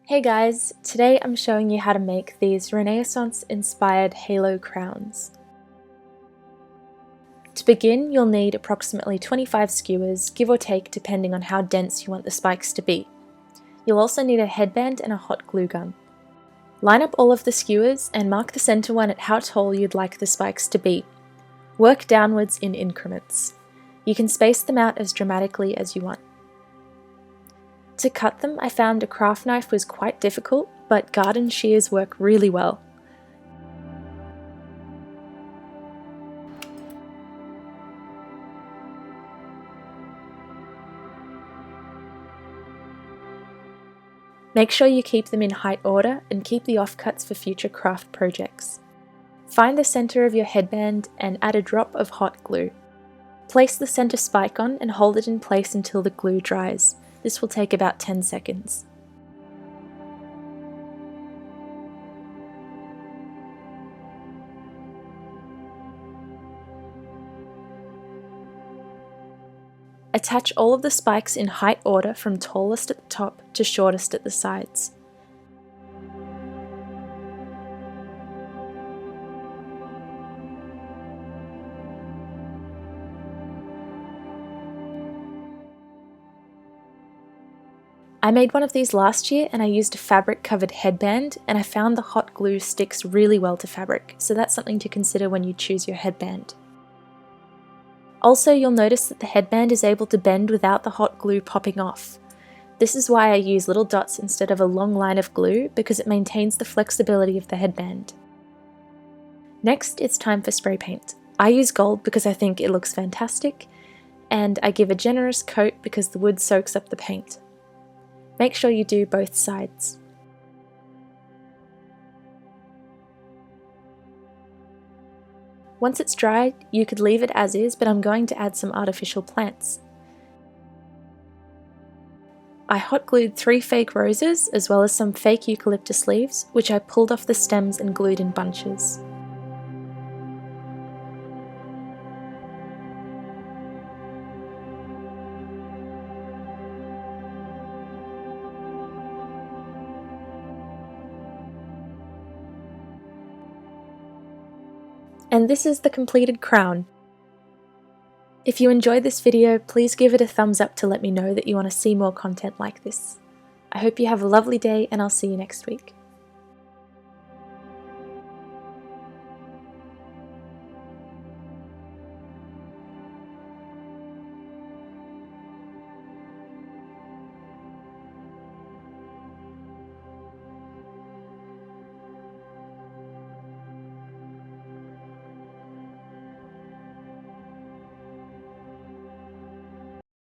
Hey guys, today I'm showing you how to make these Renaissance-inspired halo crowns. To begin, you'll need approximately 25 skewers, give or take depending on how dense you want the spikes to be. You'll also need a headband and a hot glue gun. Line up all of the skewers and mark the center one at how tall you'd like the spikes to be. Work downwards in increments. You can space them out as dramatically as you want. To cut them, I found a craft knife was quite difficult, but garden shears work really well. Make sure you keep them in height order and keep the offcuts for future craft projects. Find the center of your headband and add a drop of hot glue. Place the center spike on and hold it in place until the glue dries. This will take about 10 seconds. Attach all of the spikes in height order from tallest at the top to shortest at the sides. I made one of these last year and I used a fabric covered headband, and I found the hot glue sticks really well to fabric, so that's something to consider when you choose your headband. Also, you'll notice that the headband is able to bend without the hot glue popping off. This is why I use little dots instead of a long line of glue, because it maintains the flexibility of the headband. Next, it's time for spray paint. I use gold because I think it looks fantastic, and I give a generous coat because the wood soaks up the paint. Make sure you do both sides. Once it's dried, you could leave it as is, but I'm going to add some artificial plants. I hot glued 3 fake roses as well as some fake eucalyptus leaves, which I pulled off the stems and glued in bunches. And this is the completed crown. If you enjoyed this video, please give it a thumbs up to let me know that you want to see more content like this. I hope you have a lovely day, and I'll see you next week.